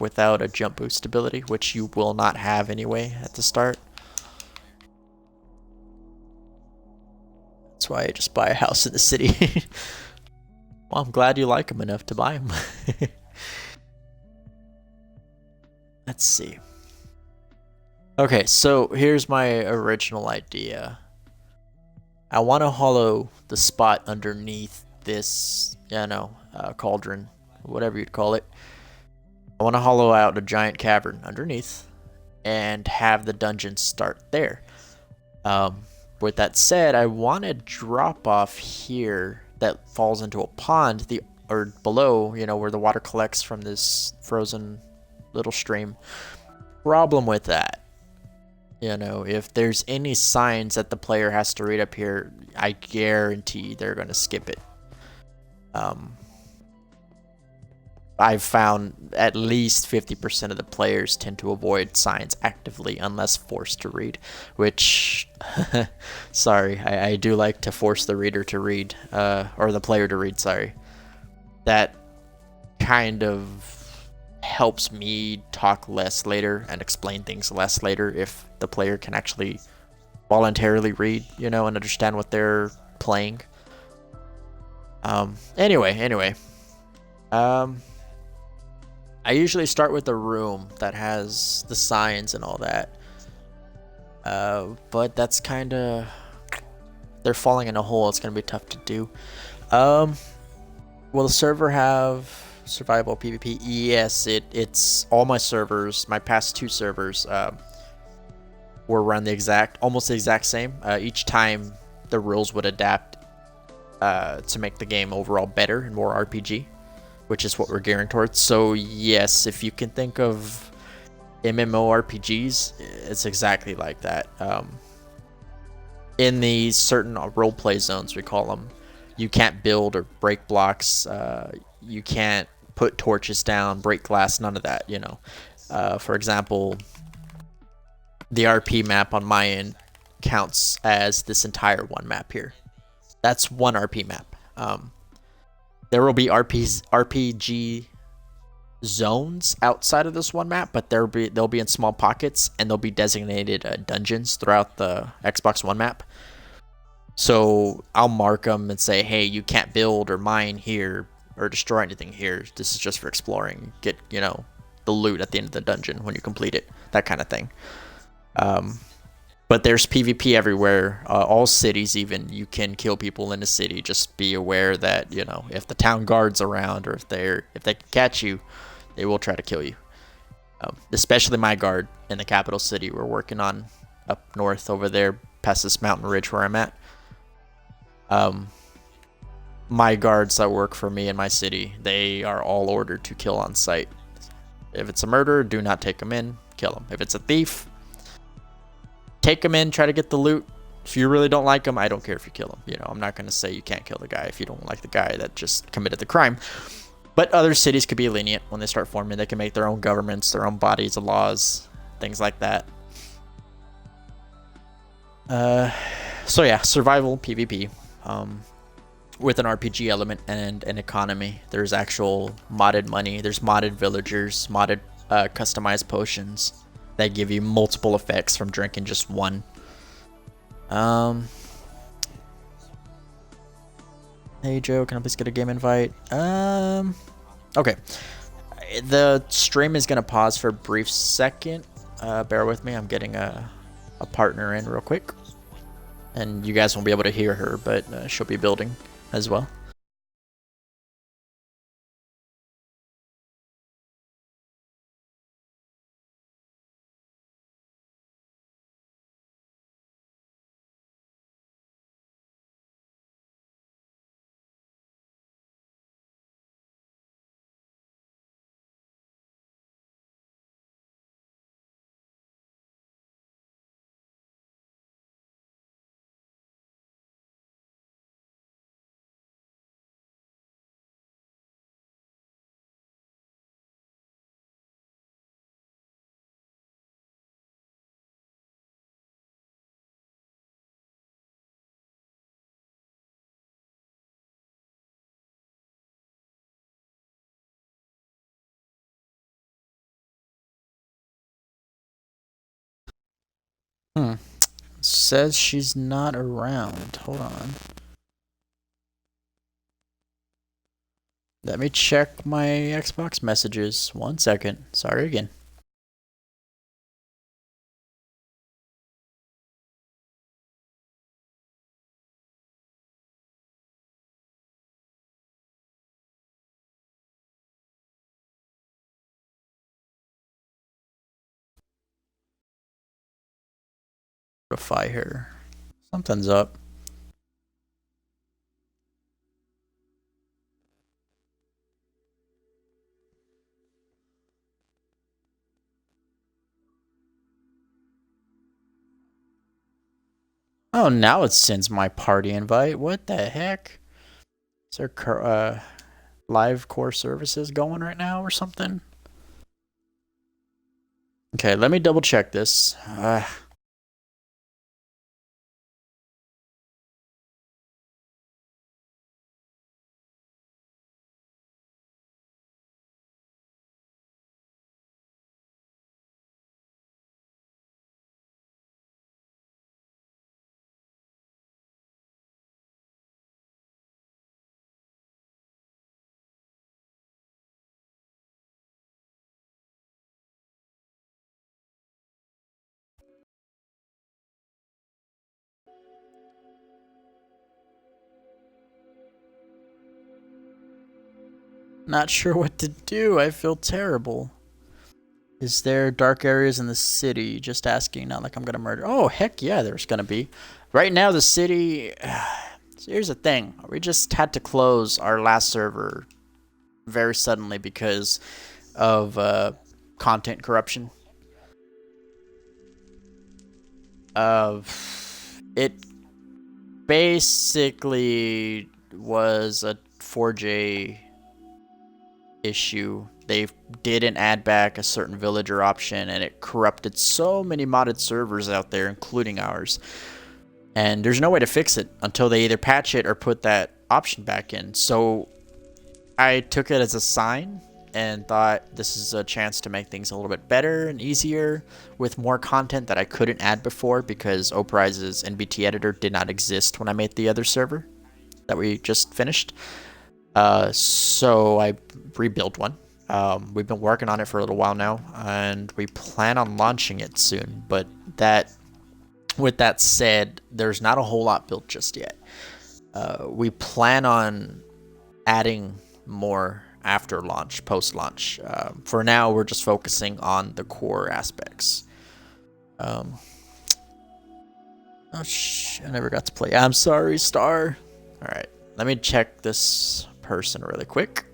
without a jump boost ability, which you will not have anyway at the start. That's why I just buy a house in the city. Well, I'm glad you like them enough to buy them. Let's see. Okay, so here's my original idea. I want to hollow the spot underneath this, cauldron, whatever you'd call it. I want to hollow out a giant cavern underneath and have the dungeon start there. Um, with that said, I want to drop off here that falls into a pond, or below, where the water collects from this frozen little stream. Problem with that, if there's any signs that the player has to read up here, I guarantee they're going to skip it. I've found at least 50% of the players tend to avoid signs actively unless forced to read, which, sorry, I do like to force the reader to read, or the player to read, sorry. That kind of helps me talk less later and explain things less later if the player can actually voluntarily read, and understand what they're playing. Anyway. I usually start with the room that has the signs and all that. But that's kind of... They're falling in a hole. It's going to be tough to do. Will the server have survival PvP? Yes, it's all my servers. My past 2 servers were run almost the exact same. Each time the rules would adapt to make the game overall better and more RPG, which is what we're gearing towards. So yes, if you can think of MMORPGs, it's exactly like that. In these certain roleplay zones, we call them, you can't build or break blocks. You can't put torches down, break glass, none of that, For example, the RP map on my end counts as this entire one map here. That's one RP map. There will be RPG zones outside of this one map, but they'll be in small pockets, and they'll be designated dungeons throughout the Xbox One map. So I'll mark them and say, hey, you can't build or mine here or destroy anything here. This is just for exploring. Get, the loot at the end of the dungeon when you complete it. That kind of thing. But there's PvP everywhere. All cities, even, you can kill people in a city. Just be aware that, if the town guard's around, or if they can catch you, they will try to kill you. Especially my guard in the capital city we're working on up north over there past this mountain ridge where I'm at. My guards that work for me in my city, they are all ordered to kill on sight. If it's a murderer, do not take them in, kill them. If it's a thief, take them in, try to get the loot. If you really don't like them, I don't care if you kill them. I'm not going to say you can't kill the guy if you don't like the guy that just committed the crime. But other cities could be lenient when they start forming. They can make their own governments, their own bodies of laws, things like that. So yeah, survival PvP. With an RPG element and an economy. There's actual modded money. There's modded villagers, modded customized potions that give you multiple effects from drinking just one. Hey Joe, can I please get a game invite? Okay. The stream is gonna pause for a brief second. Bear with me. I'm getting a partner in real quick, and you guys won't be able to hear her, but she'll be building as well. Hmm. Says she's not around. Hold on. Let me check my Xbox messages. 1 second. Sorry again. Notify her. Something's up. Oh, now it sends my party invite. What the heck? Is there live core services going right now or something? Okay, let me double check this. Not sure what to do. I feel terrible. Is there dark areas in the city? Just asking, not like I'm gonna murder. Oh, heck yeah, there's gonna be. Right now, the city. So here's the thing. We just had to close our last server very suddenly because of content corruption. It basically was a 4J issue. They didn't add back a certain villager option, and it corrupted so many modded servers out there, including ours. And there's no way to fix it until they either patch it or put that option back in. So I took it as a sign and thought this is a chance to make things a little bit better and easier with more content that I couldn't add before because Operize's NBT editor did not exist when I made the other server that we just finished. So I rebuilt one. We've been working on it for a little while now, and we plan on launching it soon. But with that said, there's not a whole lot built just yet. We plan on adding more after launch, post-launch. For now, we're just focusing on the core aspects. Oh, I never got to play. I'm sorry, Star. All right, let me check this person really quick.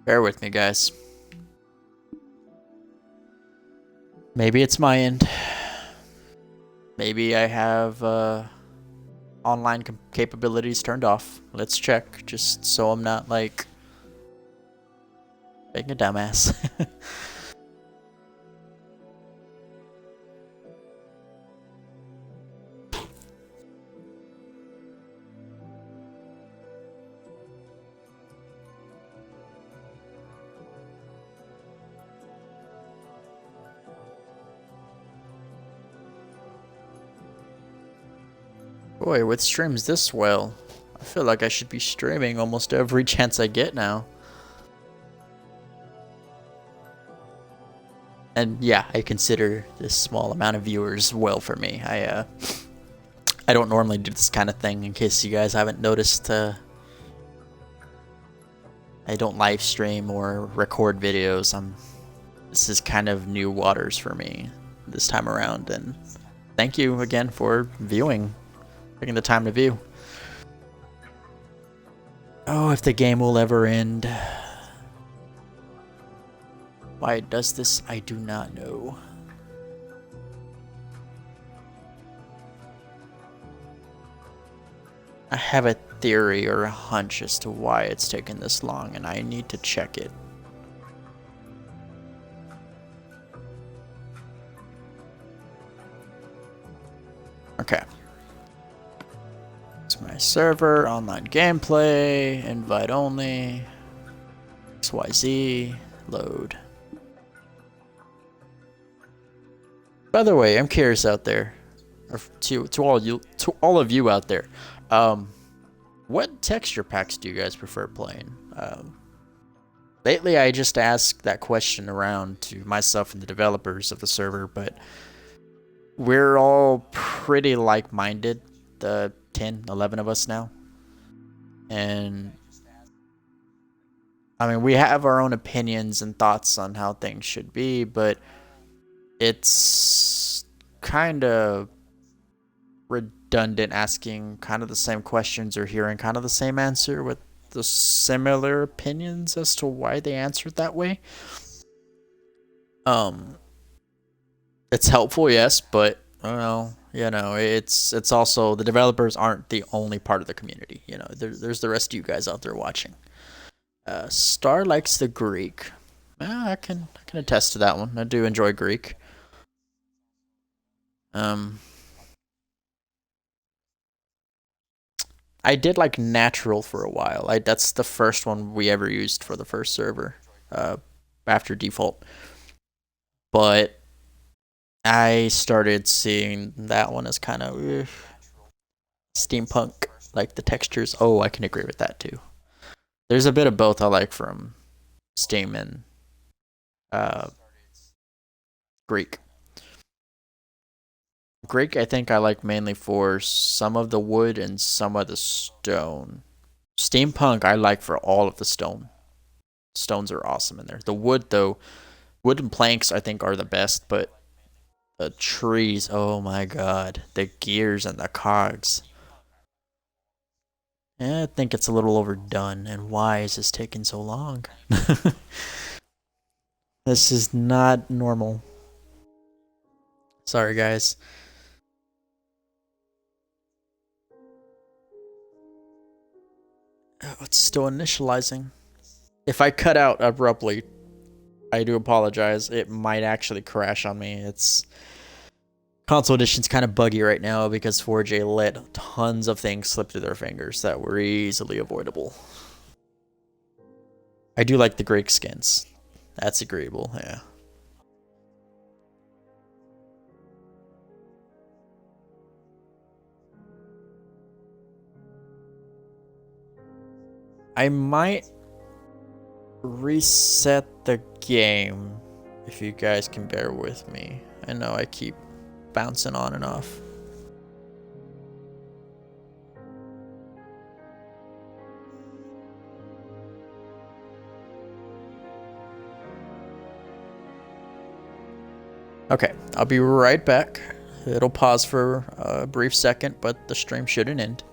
Bear with me, guys. Maybe it's my end. Maybe I have online capabilities turned off. Let's check, just so I'm not like being a dumbass. Boy, with streams this well, I feel like I should be streaming almost every chance I get now. And yeah, I consider this small amount of viewers well for me. I don't normally do this kind of thing, in case you guys haven't noticed. I don't live stream or record videos. This is kind of new waters for me this time around, and thank you again for viewing. Taking the time to view. Oh, if the game will ever end. Why it does this, I do not know. I have a theory or a hunch as to why it's taken this long, and I need to check it. Okay. It's my server, online gameplay, invite only, XYZ, load. By the way, I'm curious out there, or to all of you out there, what texture packs do you guys prefer playing? Lately, I just asked that question around to myself and the developers of the server, but we're all pretty like-minded, the 10, 11 of us now. And I mean, we have our own opinions and thoughts on how things should be, but it's kind of redundant asking kind of the same questions or hearing kind of the same answer with the similar opinions as to why they answered that way. It's helpful, yes, but well, you know, it's also the developers aren't the only part of the community. You know, there's the rest of you guys out there watching. Star likes the Greek. I can attest to that one. I do enjoy Greek. Um, I did like natural for a while. That's the first one we ever used for the first server, uh, after default. But I started seeing that one as kind of steampunk, like the textures. Oh, I can agree with that too. There's a bit of both I like from Steam and uh, Greek. Greek, I think I like mainly for some of the wood and some of the stone. Steampunk, I like for all of the stone. Stones are awesome in there. The wood, though, wooden planks, I think, are the best, but the trees, oh my god. The gears and the cogs. Yeah, I think it's a little overdone. And why is this taking so long? This is not normal. Sorry, guys. Oh, it's still initializing. If I cut out abruptly, I do apologize. It might actually crash on me. It's console edition's kind of buggy right now because 4J let tons of things slip through their fingers that were easily avoidable. I do like the Greek skins. That's agreeable, yeah. I might reset the game if you guys can bear with me. I know I keep bouncing on and off. Okay, I'll be right back. It'll pause for a brief second, but the stream shouldn't end.